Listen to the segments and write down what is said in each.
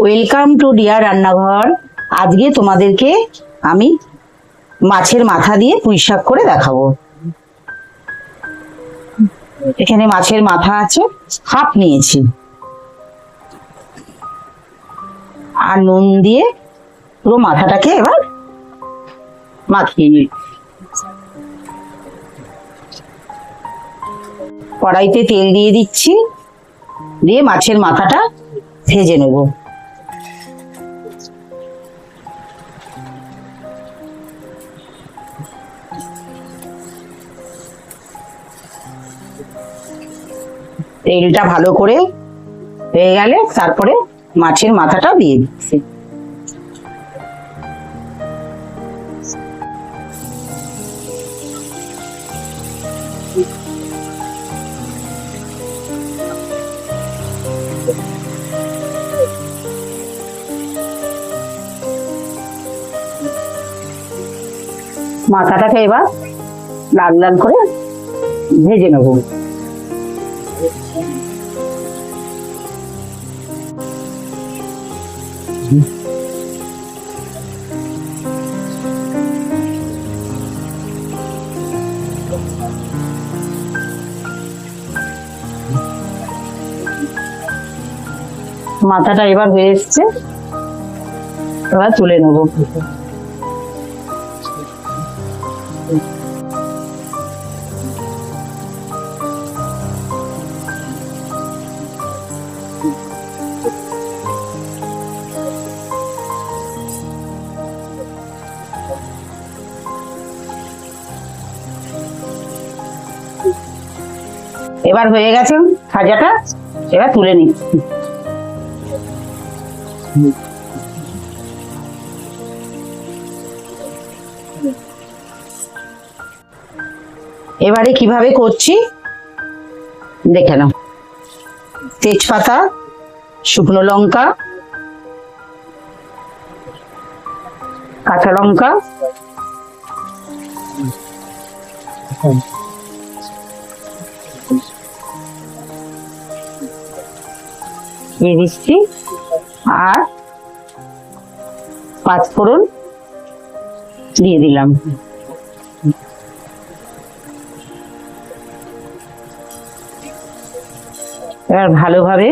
Welcome to deer রান্নাঘর। আজকে তোমাদেরকে আমি মাছের মাথা দিয়ে পুঁই শাক করে দেখাবো। এখানে মাছের মাথা আছে, হাফ নিয়েছি, আর নুন দিয়ে পুরো মাথাটাকে এবার মাখিয়ে নিই। কড়াইতে তেল দিয়ে দিচ্ছি, দিয়ে মাছের মাথাটা ভেজে নেব। তেলটা ভালো করে হয়ে গেলে তারপরে মাছের মাথাটা দিয়ে দিচ্ছি। মাথাটাকে এবার লাল লাল করে ভেজে নেব। মাথাটা এবার হয়ে এসছে, এবার তুলে নেব। এবার হয়ে গেছে ভাজাটা, এবার তুলে নিচ্ছি। এবারে কিভাবে করছি দেখে নাও। তেজপাতা, শুকনো লঙ্কা, কাঁচা লঙ্কা, দিয়ে দিচ্ছি, আর পাঁচফোড়ন দিয়ে দিলাম। এবার ভালোভাবে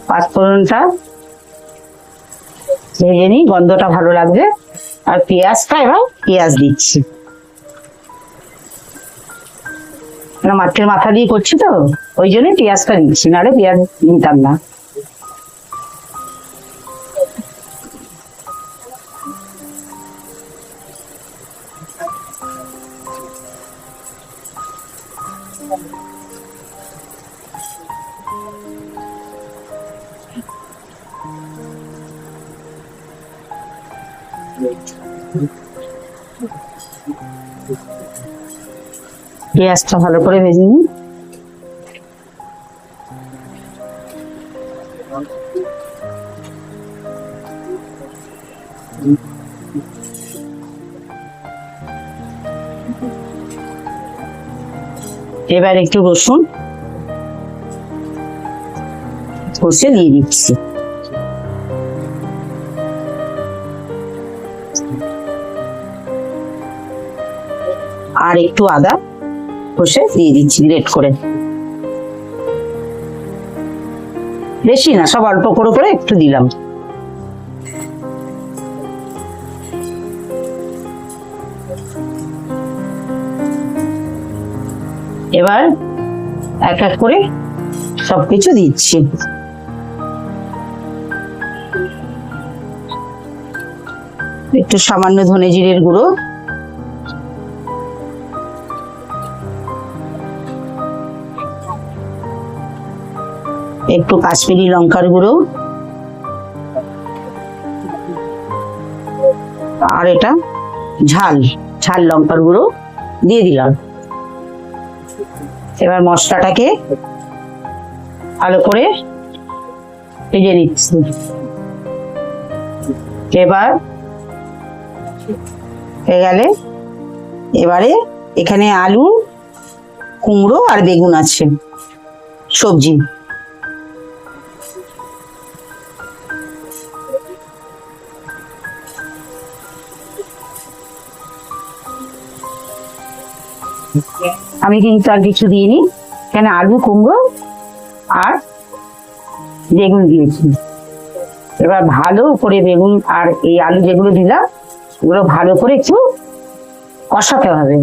পাঁচফোড়নটা ভেজে নিই, গন্ধটা ভালো লাগবে। আর পেঁয়াজটা, এবার পেঁয়াজ দিচ্ছি। মাছের মাথা দিয়ে করছি তো, ওই জন্য পেঁয়াজটা দিচ্ছি, নাহলে পেঁয়াজ নিতাম না। পেঁয়াজটা ভালো করে ভেজে নিই। এবার একটু রসুন কষে দিয়ে দিচ্ছি। আর একটু আদা কষে দিয়ে দিচ্ছি গ্রেট করে। বেশি না, সব অল্প করে করে একটু দিলাম। এবার এক এক করে সবকিছু দিচ্ছি। একটু সামান্য ধনে জিরের গুঁড়ো, একটু কাশ্মীরি লঙ্কার গুঁড়ো, আর এটা ঝাল ঝাল লঙ্কার গুঁড়ো দিয়ে দিলাম। এবার মশলাটাকে ভালো করে ভেজে নিচ্ছি। এবার হয়ে গেলে এবারে এখানে আলু, কুমড়ো আর বেগুন আছে সবজি, আমি কিন্তু আর কিছু দিইনি, কেন আলু কুমড়ো আর বেগুন দিয়েছি। এবার ভালো করে বেগুন আর এই আলু যেগুলো দিলাম ওগুলো ভালো করে একটু কষাতে হবে।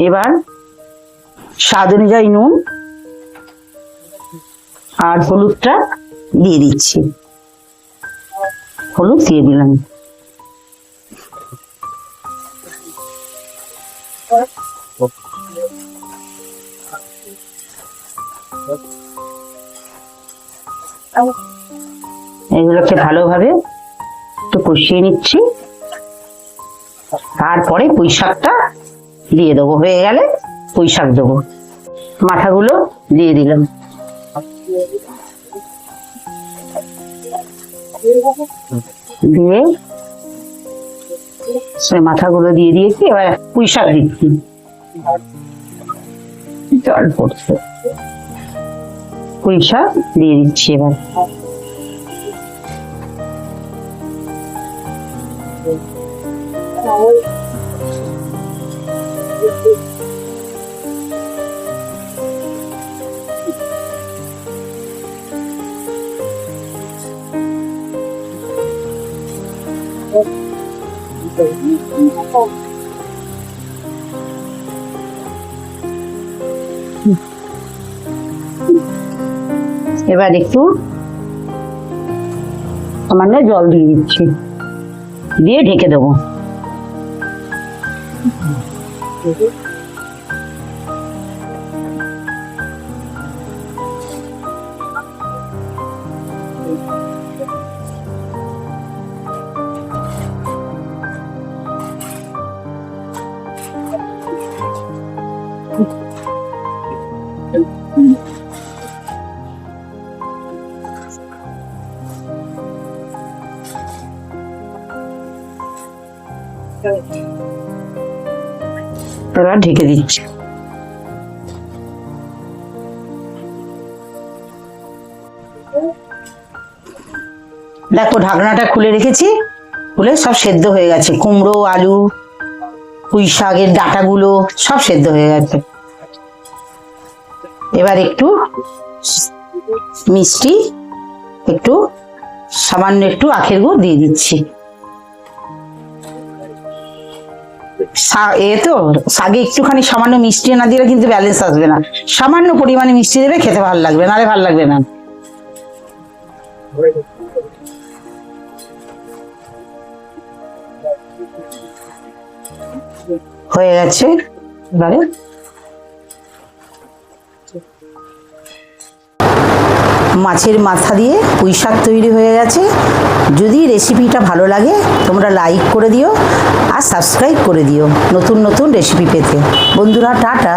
এবার স্বাদ অনুযায়ী নুন আর হলুদটা দিয়ে দিচ্ছি। হলুদ দিয়ে দিলাম। এগুলোকে ভালোভাবে একটু কষিয়ে নিচ্ছি। তারপরে পুঁই শাকটা দিয়ে দেবো, হয়ে গেলে পুঁই শাক দেবো। মাথাগুলো দিয়ে দিলাম। দিয়ে মাথাগুলো দিয়ে দিয়েছি। এবার পুঁই শাক দিচ্ছি। জল পড়ছে, পুঁই শাক দিয়ে দিচ্ছি। এবার এবার একটু সামান্য জল দিয়ে দিচ্ছি, দিয়ে ঢেকে দেবো। এবার ঢেকে দিচ্ছি। দেখো ঢাকনাটা খুলে রেখেছি, খুলে সব সেদ্ধ হয়ে গেছে। কুমড়ো, আলু, পুঁই শাকের ডাঁটাগুলো সব সেদ্ধ হয়ে গেছে। এবার একটু মিষ্টি, একটু সামান্য একটু আখের গুড় দিয়ে দিচ্ছি। তো শাকে একটুখানি সামান্য মিষ্টি না দিলে কিন্তু ব্যালেন্স আসবে না। সামান্য পরিমাণে মিষ্টি দেবে, খেতে ভালো লাগবে, নাহলে ভালো লাগবে না। হয়ে গেছে। এবারে মাছের মাথা দিয়ে পুঁই শাক তৈরি হয়ে গেছে। যদি রেসিপিটা ভালো লাগে তোমরা লাইক করে দিও আর সাবস্ক্রাইব করে দিও নতুন নতুন রেসিপি পেতে। বন্ধুরা টাটা।